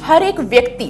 हर एक व्यक्ति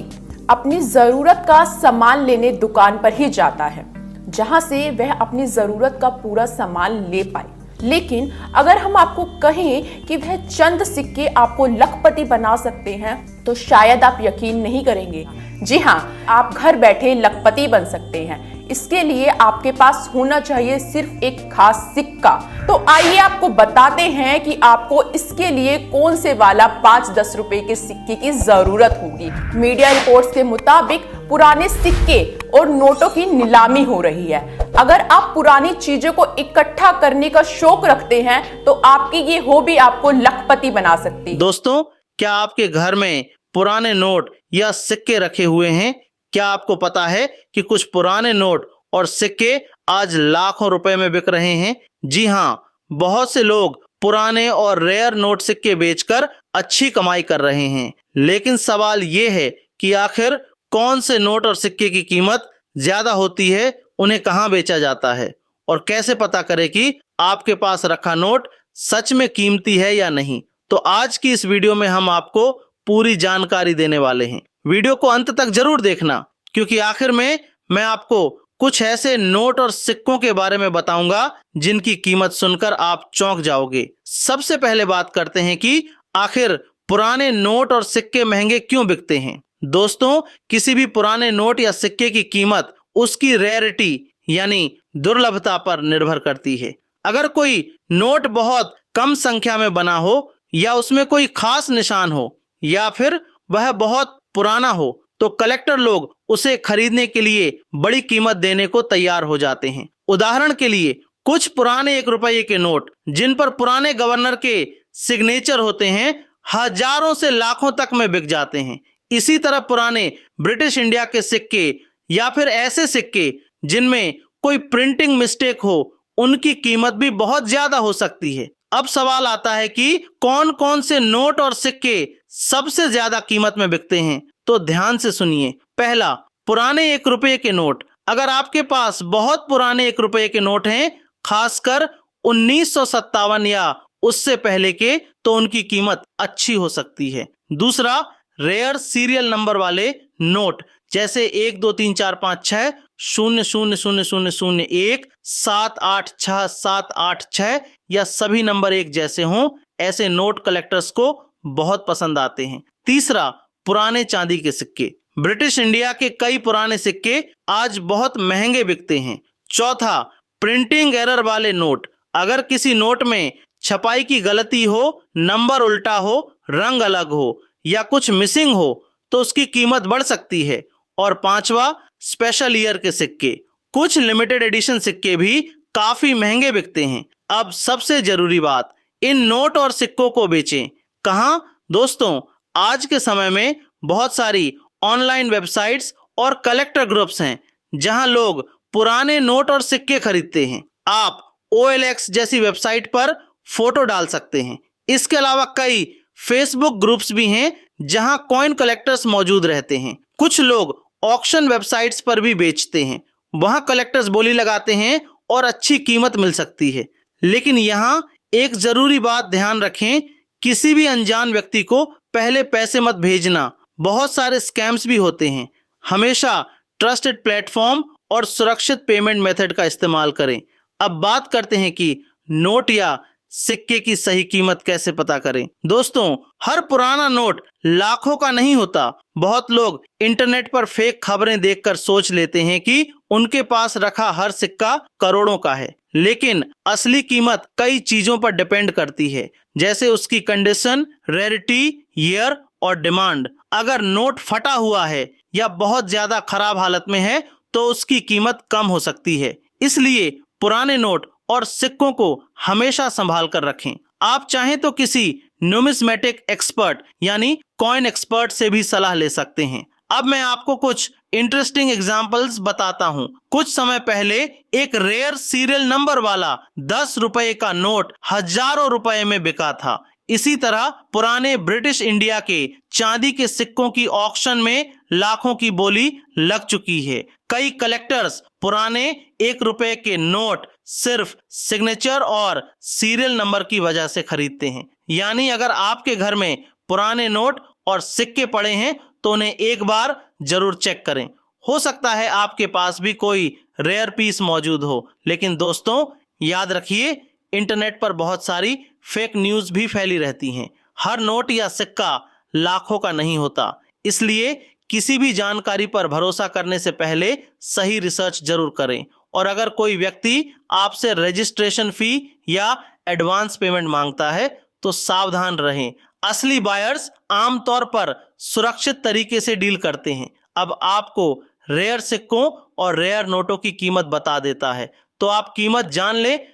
अपनी जरूरत का सामान लेने दुकान पर ही जाता है, जहां से वह अपनी जरूरत का पूरा सामान ले पाए। लेकिन अगर हम आपको कहें कि वह चंद सिक्के आपको लखपति बना सकते हैं, तो शायद आप यकीन नहीं करेंगे। जी हाँ, आप घर बैठे लखपति बन सकते हैं। इसके लिए आपके पास होना चाहिए सिर्फ एक खास सिक्का। तो आइए आपको बताते हैं कि आपको इसके लिए कौन से वाला 5-10 रुपए के सिक्के की जरूरत होगी। मीडिया रिपोर्ट्स के मुताबिक पुराने सिक्के और नोटों की नीलामी हो रही है। अगर आप पुरानी चीजों को इकट्ठा करने का शौक रखते हैं, तो आपकी ये हॉबी आपको लखपति बना सकती है। दोस्तों, क्या आपके घर में पुराने नोट या सिक्के रखे हुए हैं? क्या आपको पता है कि कुछ पुराने नोट और सिक्के आज लाखों रुपए में बिक रहे हैं? जी हाँ, बहुत से लोग पुराने और रेयर नोट सिक्के बेचकर अच्छी कमाई कर रहे हैं। लेकिन सवाल ये है कि आखिर कौन से नोट और सिक्के की कीमत ज्यादा होती है, उन्हें कहाँ बेचा जाता है, और कैसे पता करें कि आपके पास रखा नोट सच में कीमती है या नहीं? तो आज की इस वीडियो में हम आपको पूरी जानकारी देने वाले हैं। वीडियो को अंत तक जरूर देखना, क्योंकि आखिर में मैं आपको कुछ ऐसे नोट और सिक्कों के बारे में बताऊंगा जिनकी कीमत सुनकर आप चौंक जाओगे। सबसे पहले बात करते हैं कि आखिर पुराने नोट और सिक्के महंगे क्यों बिकते हैं। दोस्तों, किसी भी पुराने नोट या सिक्के की कीमत उसकी रेयरिटी यानी दुर्लभता पर निर्भर करती है। अगर कोई नोट बहुत कम संख्या में बना हो, या उसमें कोई खास निशान हो, या फिर वह बहुत पुराना हो, तो कलेक्टर लोग उसे खरीदने के लिए बड़ी कीमत देने को तैयार हो जाते हैं। उदाहरण के लिए, कुछ पुराने 1 रुपये के नोट जिन पर पुराने गवर्नर के सिग्नेचर होते हैं, हजारों से लाखों तक में बिक जाते हैं। इसी तरह पुराने ब्रिटिश इंडिया के सिक्के या फिर ऐसे सिक्के जिनमें कोई प्रिंटिंग मिस्टेक हो, उनकी कीमत भी बहुत ज्यादा हो सकती है। अब सवाल आता है कि कौन कौन से नोट और सिक्के सबसे ज्यादा कीमत में बिकते हैं। तो ध्यान से सुनिए। पहला, पुराने 1 रुपये के नोट। अगर आपके पास बहुत पुराने 1 रुपये के नोट हैं, खासकर 1957 या उससे पहले के, तो उनकी कीमत अच्छी हो सकती है। दूसरा, रेयर सीरियल नंबर वाले नोट, जैसे 1 2 3 4 5 6 0 0 0 0 0 1 7 8 6 7 8 6 या सभी नंबर एक जैसे हों, ऐसे नोट कलेक्टर्स को बहुत पसंद आते हैं। तीसरा, पुराने चांदी के सिक्के। ब्रिटिश इंडिया के कई पुराने सिक्के आज बहुत महंगे बिकते हैं। चौथा, प्रिंटिंग एरर वाले नोट। अगर किसी नोट में छपाई की गलती हो, नंबर उल्टा हो, रंग अलग हो, या कुछ मिसिंग हो, तो उसकी कीमत बढ़ सकती है। और पांचवा, स्पेशल ईयर के सिक्के। कुछ लिमिटेड एडिशन सिक्के भी काफी महंगे बिकते हैं। अब सबसे जरूरी बात, इन नोट और सिक्कों को बेचें कहाँ? दोस्तों, आज के समय में बहुत सारी ऑनलाइन वेबसाइट्स और कलेक्टर ग्रुप्स हैं, जहां लोग पुराने नोट और सिक्के खरीदते हैं। आप OLX जैसी वेबसाइट पर फोटो डाल सकते हैं। इसके अलावा कई फेसबुक ग्रुप्स भी हैं, जहां कॉइन कलेक्टर्स मौजूद रहते हैं। कुछ लोग ऑक्शन वेबसाइट्स पर भी बेचते हैं। वहां कलेक्टर्स बोली लगाते हैं और अच्छी कीमत मिल सकती है। लेकिन यहाँ एक जरूरी बात ध्यान रखें, किसी भी अनजान व्यक्ति को पहले पैसे मत भेजना। बहुत सारे स्कैम्स भी होते हैं। हमेशा ट्रस्टेड प्लेटफॉर्म और सुरक्षित पेमेंट मेथड का इस्तेमाल करें। अब बात करते हैं कि नोट या सिक्के की सही कीमत कैसे पता करें। दोस्तों, हर पुराना नोट लाखों का नहीं होता। बहुत लोग इंटरनेट पर फेक खबरें देखकर सोच लेते हैं कि उनके पास रखा हर सिक्का करोड़ों का है। लेकिन असली कीमत कई चीजों पर डिपेंड करती है, जैसे उसकी कंडीशन, रेयरिटी, ईयर और डिमांड। अगर नोट फटा हुआ है या बहुत ज्यादा खराब हालत में है, तो उसकी कीमत कम हो सकती है। इसलिए पुराने नोट और सिक्कों को हमेशा संभाल कर रखें। आप चाहें तो किसी न्यूमिस्मेटिक एक्सपर्ट यानी कॉइन एक्सपर्ट से भी सलाह ले सकते हैं। अब मैं आपको कुछ इंटरेस्टिंग एग्जांपल्स बताता हूं। कुछ समय पहले एक रेयर सीरियल नंबर वाला 10 रुपए का नोट हजारों रुपए में बिका था। इसी तरह पुराने ब्रिटिश इंडिया के चांदी के सिक्कों की ऑक्शन में लाखों की बोली लग चुकी है। कई कलेक्टर्स पुराने 1 रुपए के नोट सिर्फ सिग्नेचर और सीरियल नंबर की वजह से खरीदते हैं। यानी अगर आपके घर में पुराने नोट और सिक्के पड़े हैं, तो उन्हें एक बार जरूर चेक करें। हो सकता है आपके पास भी कोई रेयर पीस मौजूद हो, लेकिन दोस्तों याद रखिए, इंटरनेट पर बहुत सारी फेक न्यूज़ भी फैली रहती हैं। हर नोट या सिक्का लाखों का नहीं होता, इसलिए किसी भी जानकारी पर भरोसा करने से पहले सही रिसर्च जरूर करें। और अगर कोई व्यक्ति आपसे रजिस्ट्रेशन फी या एडवांस पेमेंट मांगता है तो सावधान रहें। असली बायर्स आमतौर पर सुरक्षित तरीके से डील करते हैं। अब आपको रेयर सिक्कों और रेयर नोटों की कीमत बता देता है, तो आप कीमत जान लें।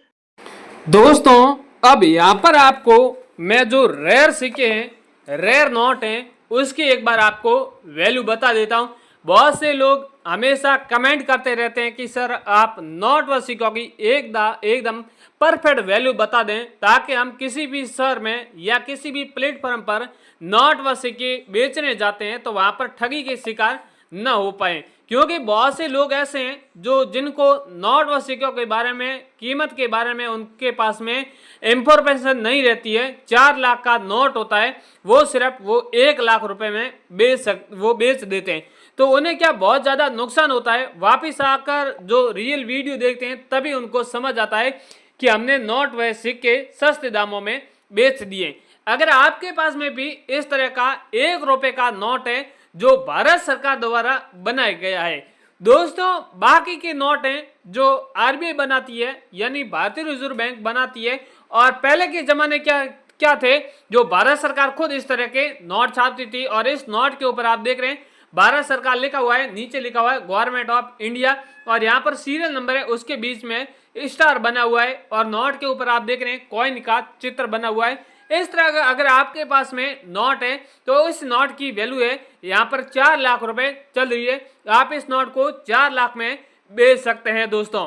दोस्तों अब यहाँ पर आपको मैं जो रेयर सिक्के हैं, रेयर नोट हैं, उसकी एक बार आपको वैल्यू बता देता हूँ। बहुत से लोग हमेशा कमेंट करते रहते हैं कि सर आप नोट व सिक्कों की एकदम परफेक्ट वैल्यू बता दें, ताकि हम किसी भी शहर में या किसी भी प्लेटफॉर्म पर नोट व सिक्के बेचने जाते हैं तो वहाँ पर ठगी के शिकार न हो पाए। क्योंकि बहुत से लोग ऐसे हैं जो जिनको नोट व सिक्कों के बारे में, कीमत के बारे में उनके पास में इंफॉर्मेशन नहीं रहती है। 4 लाख का नोट होता है, वो सिर्फ वो 1 लाख रुपए में बेच देते हैं। तो उन्हें क्या बहुत ज़्यादा नुकसान होता है। वापिस आकर जो रियल वीडियो देखते हैं तभी उनको समझ आता है कि हमने नोट व सिक्के सस्ते दामों में बेच दिए। अगर आपके पास में भी इस तरह का 1 रुपए का नोट है जो भारत सरकार द्वारा बनाया गया है, दोस्तों बाकी के नोट हैं जो आरबीआई बनाती है, यानी भारतीय रिजर्व बैंक बनाती है। और पहले के जमाने क्या थे, जो भारत सरकार खुद इस तरह के नोट छापती थी। और इस नोट के ऊपर आप देख रहे हैं भारत सरकार लिखा हुआ है, नीचे लिखा हुआ है गवर्नमेंट ऑफ इंडिया, और यहाँ पर सीरियल नंबर है, उसके बीच में स्टार बना हुआ है, और नोट के ऊपर आप देख रहे हैं कॉइन का चित्र बना हुआ है। इस तरह अगर आपके पास में नोट है तो इस नोट की वैल्यू है यहाँ पर 4 लाख रुपए चल रही है। आप इस नोट को 4 लाख में बेच सकते हैं। दोस्तों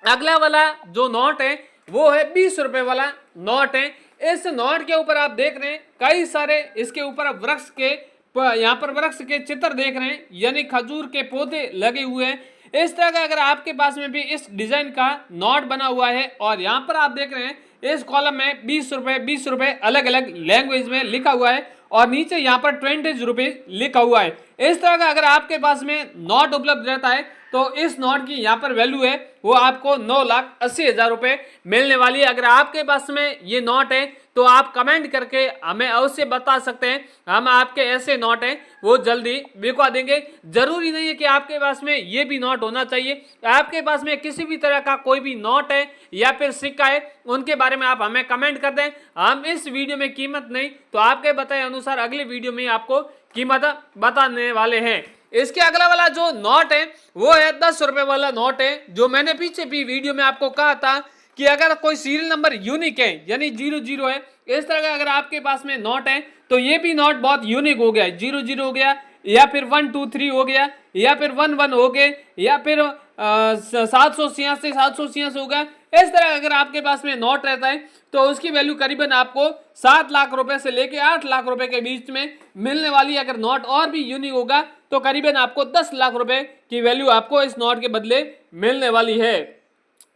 अगला वाला जो नोट है वो है 20 रुपए वाला नोट है। इस नोट के ऊपर आप देख रहे हैं कई सारे इसके ऊपर यहाँ पर वृक्ष के चित्र देख रहे हैं, यानी खजूर के पौधे लगे हुए हैं। इस तरह का अगर आपके पास में भी इस डिजाइन का नोट बना हुआ है, और यहाँ पर आप देख रहे हैं इस कॉलम में 20 रुपए अलग अलग लैंग्वेज में लिखा हुआ है, और नीचे यहाँ पर 20 रुपीज लिखा हुआ है। इस तरह का अगर आपके पास में नोट उपलब्ध रहता है तो इस नोट की यहाँ पर वैल्यू है वो आपको 9,80,000 रुपए मिलने वाली है। अगर आपके पास में ये नोट है तो आप कमेंट करके हमें अवश्य बता सकते हैं, हम आपके ऐसे नोट हैं वो जल्दी बिकवा देंगे। जरूरी नहीं है कि आपके पास में ये भी नोट होना चाहिए। आपके पास में किसी भी तरह का कोई भी नोट है या फिर सिक्का है, उनके बारे में आप हमें कमेंट कर दें। हम इस वीडियो में कीमत नहीं तो आपके बताए अनुसार अगले वीडियो में आपको कीमत बताने वाले हैं। इसके अगला वाला जो नोट है वो है 10 रुपए वाला नोट है, जो मैंने पीछे भी वीडियो में आपको कहा था कि अगर कोई सीरियल नंबर यूनिक है, यानी 00 है, इस तरह का अगर आपके पास में नोट है तो ये भी नोट बहुत यूनिक हो गया है। 00 हो गया, या फिर 123 हो गया, या फिर 11 हो गए, या फिर 786 हो गया। इस तरह अगर आपके पास में नोट रहता है तो उसकी वैल्यू करीबन आपको 7 लाख रुपए से लेके 8 लाख रुपए के बीच में मिलने वाली है। अगर नोट और भी यूनिक होगा तो करीबन आपको 10 लाख रुपए की वैल्यू आपको इस नोट के बदले मिलने वाली है।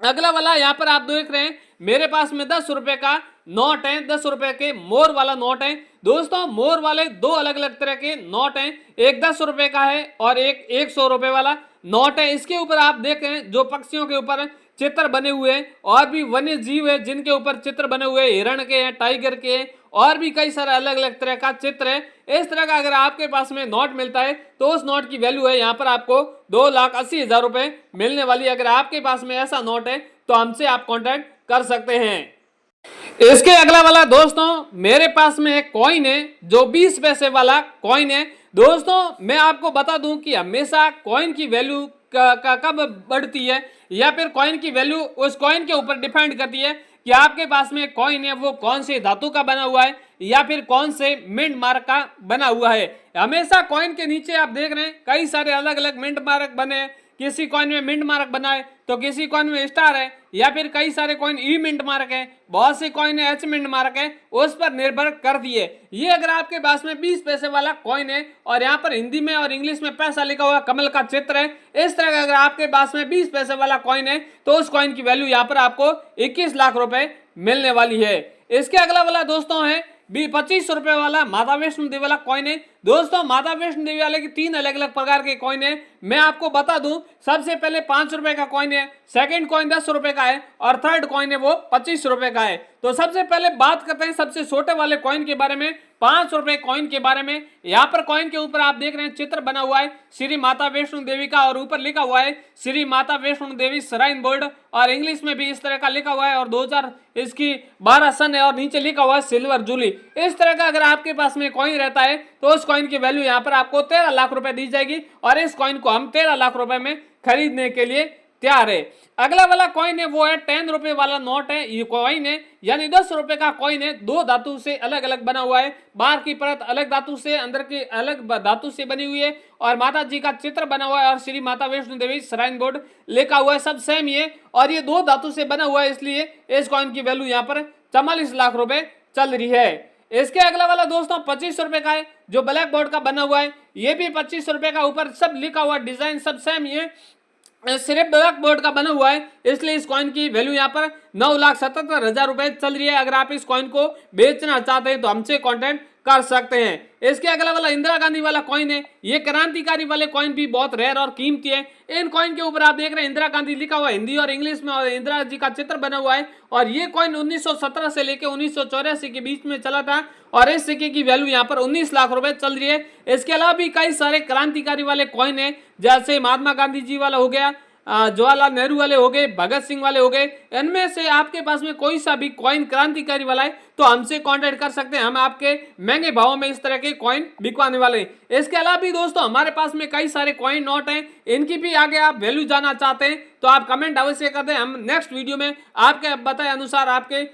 अगला वाला यहाँ पर आप देख रहे हैं मेरे पास में 10 रुपए का नोट है, 10 रुपए के मोर वाला नोट है। दोस्तों मोर वाले 2 अलग अलग तरह के नोट हैं, एक 10 रुपए का है और एक 100 रुपए वाला नोट है। इसके ऊपर आप देख रहे हैं जो पक्षियों के ऊपर चित्र बने हुए हैं, और भी वन्य जीव है जिनके ऊपर चित्र बने हुए हैं, हिरण के हैं, टाइगर के हैं, और भी कई सारे अलग अलग तरह का चित्र है। इस तरह का अगर आपके पास में नोट मिलता है तो उस नोट की वैल्यू है यहाँ पर आपको 2,80,000 रुपए मिलने वाली है। अगर आपके पास में ऐसा नोट है तो हमसे आप कॉन्टेक्ट कर सकते हैं। इसके अगला वाला दोस्तों मेरे पास में एक कॉइन है जो 20 पैसे वाला कॉइन है। दोस्तों मैं आपको बता दूं कि हमेशा कॉइन की वैल्यू कब बढ़ती है या फिर कॉइन की वैल्यू उस कॉइन के ऊपर डिपेंड करती है कि आपके पास में कॉइन है वो कौन से धातु का बना हुआ है या फिर कौन से मिंट मार्क का बना हुआ है। हमेशा कॉइन के नीचे आप देख रहे हैं कई सारे अलग अलग मिंट मार्क बने हैं। किसी कॉइन में मिंट मार्क बना है तो किसी कॉइन में स्टार है, या फिर कई सारे कॉइन ई मिंट मार्क है, बहुत से कॉइन है एच मिंट मार्क है, उस पर निर्भर कर दिए। ये अगर आपके पास में 20 पैसे वाला कॉइन है और यहाँ पर हिंदी में और इंग्लिश में पैसा लिखा हुआ कमल का चित्र है, इस तरह का अगर आपके पास में 20 पैसे वाला कॉइन है तो उस कॉइन की वैल्यू यहाँ पर आपको 21 लाख रुपए मिलने वाली है। इसके अगला वाला दोस्तों है 25 रुपए वाला माता वैष्णो देवी वाला कॉइन है। दोस्तों माता वैष्णो देवी वाले की 3 अलग अलग प्रकार के कॉइन है, मैं आपको बता दूं। सबसे पहले 5 रुपए का कॉइन है, सेकंड कॉइन 10 रुपए का है और थर्ड कॉइन है वो 25 रुपए का है। तो सबसे पहले बात करते हैं सबसे छोटे वाले कॉइन के बारे में, 5 रुपए कॉइन के बारे में। यहाँ पर कॉइन के ऊपर आप देख रहे हैं चित्र बना हुआ है श्री माता वैष्णो देवी का और ऊपर लिखा हुआ है श्री माता वैष्णो देवी श्राइन बोर्ड और इंग्लिश में भी इस तरह का लिखा हुआ है और 2000 इसकी 12 सन है और नीचे लिखा हुआ है सिल्वर जूली। इस तरह का अगर आपके पास में कॉइन रहता है तो उस कॉइन की वैल्यू यहाँ पर आपको 13 लाख रुपए दी जाएगी और इस कॉइन को हम 13 लाख रुपए में खरीदने के लिए तैयार है। अगला वाला कॉइन है वो है 10 रुपए वाला नोट है, ये कॉइन है यानी 10 रुपए का कॉइन है, 2 धातु से अलग अलग बना हुआ है, बाहर की परत अलग धातु से, अंदर की अलग धातु से बनी हुई है और माता जी का चित्र बना हुआ है और श्री माता वैष्णो देवी श्राइन बोर्ड लिखा हुआ है, सब सेम ही है और ये 2 धातु से बना हुआ है, इसलिए इस कॉइन की वैल्यू यहाँ पर 44 लाख रुपए चल रही है। इसके अगला वाला दोस्तों 25 रुपए का है जो ब्लैक बोर्ड का बना हुआ है, ये भी 25 रुपए का, ऊपर सब लिखा हुआ डिजाइन सब सेम ही है, सिर्फ ब्लैक बोर्ड का बना हुआ है, इसलिए इस कॉइन की वैल्यू यहाँ पर 9,77,000 रुपए चल रही है। अगर आप इस कॉइन को बेचना चाहते हैं तो हमसे कांटेक्ट कर सकते हैं। इसके अगला वाला इंदिरा गांधी वाला कॉइन है, ये क्रांतिकारी वाले कॉइन भी बहुत रेयर और कीमती है। इन कॉइन के ऊपर आप देख रहे हैं इंदिरा गांधी लिखा हुआ है हिंदी और इंग्लिश में और इंदिरा जी का चित्र बना हुआ है और ये कॉइन 1917 से लेकर 1984 के बीच में चला था और इस सिक्के की वैल्यू यहाँ पर 19 लाख रुपए चल रही है। इसके अलावा भी कई सारे क्रांतिकारी वाले कॉइन है, जैसे महात्मा गांधी जी वाला हो गया, जवाहरलाल नेहरू वाले हो गए, भगत सिंह वाले हो गए। इनमें से आपके पास में कोई सा भी कॉइन क्रांतिकारी वाला है तो हमसे कांटेक्ट कर सकते हैं, हम आपके महंगे भाव में इस तरह के कॉइन बिकवाने वाले हैं। इसके अलावा भी दोस्तों हमारे पास में कई सारे कॉइन नोट हैं, इनकी भी आगे आप वैल्यू जानना चाहते हैं तो आप कमेंट अवश्य कर दें, हम नेक्स्ट वीडियो में आपके बताए अनुसार आपके